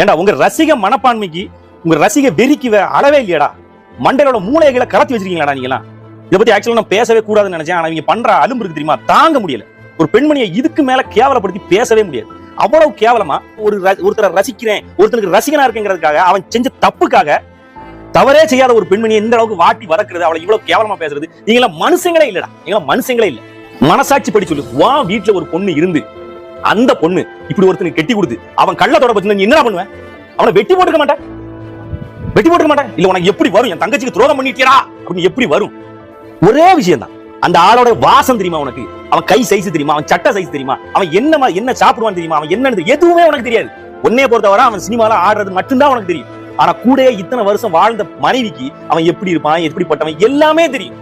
ஏண்டா உங்க ரசிக மனப்பான்மைக்கு உங்க ரசிக வெறிக்கு அளவே இல்லையடா. மண்டையோட மூளைகளை கலத்தி வச்சிருக்கீங்களா நீங்களாம். இதை பத்தி ஆக்சுவலா நான் பேசவே கூடாதுன்னு நினைச்சேன். ஆனா இவங்க பண்ற அலும்பு இருக்கு தெரியுமா, தாங்க முடியல. ஒரு பெண்மணியை இதுக்கு மேல கேவலப்படுத்தி பேசவே முடியாது. அவ்வளவு கேவலமா ஒருத்தரை ரசிக்கிறேன், ஒருத்தருக்கு ரசிகனா இருக்குங்கிறதுக்காக அவன் செஞ்ச தப்புக்காக தவறே செய்யாத ஒரு பெண்மணியை இந்த அளவுக்கு வாட்டி வளர்க்கிறது, அவளை இவ்வளவு கேவலமா பேசுறது, நீங்களா மனுஷங்களே இல்லடா. நீங்களா மனுஷங்களே இல்ல. மனசாட்சி படி சொல்லு. வா, வீட்டுல ஒரு பொண்ணு இருந்து அந்த பொண்ணு இப்படி ஒருத்தனுக்கு கெட்டி கொடுத்து அவன் கள்ளத்தோட பத்தி நீ என்ன பண்ணுவேன்? அவனை வெட்டி போட்டுக்க மாட்டேன், வெட்டி போட்டுக்க மாட்டேன். இல்ல உனக்கு எப்படி வரும்? என் தங்கச்சிக்கு துரோகம் பண்ணிட்டியா அப்படின்னு எப்படி வரும்? ஒரே விஷயம் தான். அந்த ஆளோட வாசம் தெரியுமா உனக்கு? அவன் கை சைஸ் தெரியுமா? அவன் சட்டை சைஸ் தெரியுமா? அவன் என்ன சாப்பிடுவான்னு தெரியுமா? அவன் என்ன எதுவுமே உனக்கு தெரியாது. உன்னைய பொறுத்தவரை அவன் சினிமால ஆடுறது மட்டும்தான் உனக்கு தெரியும். ஆனா கூட இத்தனை வருஷம் வாழ்ந்த மனைவிக்கு அவன் எப்படி இருப்பான், எப்படிப்பட்டவன் எல்லாமே தெரியும்.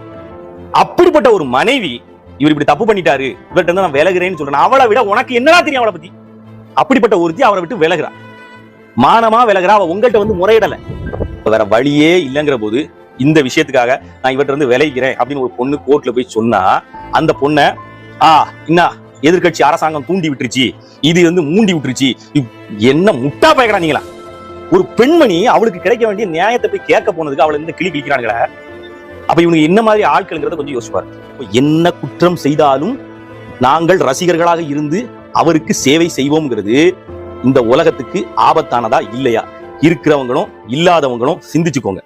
அப்படிப்பட்ட ஒரு மனைவி இவர் இப்படி தப்பு பண்ணிட்டாரு, இவர்கிட்ட இருந்து நான் விலகுறேன்னு சொல்றேன். அவளை விட உனக்கு என்னடா தெரியும் அவளை பத்தி? அப்படிப்பட்ட ஒருத்தி அவரை விட்டு விலகுறா, மானமா விலகுறா. அவ உங்கள்கிட்ட வந்து முறையிடல. வேற வழியே இல்லைங்கிற போது இந்த விஷயத்துக்காக நான் இவர்கிட்ட இருந்து விலகிறேன் அப்படின்னு ஒரு பொண்ணு கோர்ட்ல போய் சொன்னா, அந்த பொண்ணை என்ன எதிர்கட்சி அரசாங்கம் தூண்டி விட்டுருச்சு, இது வந்து மூண்டி விட்டுருச்சு. என்ன முட்டா பயக்கடா நீங்களா? ஒரு பெண்மணி அவளுக்கு கிடைக்க வேண்டிய நியாயத்தை போய் கேட்க போனதுக்கு அவளை இந்த கிளி கிழிக்கிறாங்களே. அப்ப இவனுக்கு என்ன மாதிரி ஆட்கள்ங்கிறத கொஞ்சம் யோசிப்பாரு. என்ன குற்றம் செய்தாலும் நாங்கள் ரசிகர்களாக இருந்து அவருக்கு சேவை செய்வோம்ங்கிறது இந்த உலகத்துக்கு ஆபத்தானதா இல்லையா? இருக்கிறவங்களும் இல்லாதவங்களும் சிந்திச்சுக்கோங்க.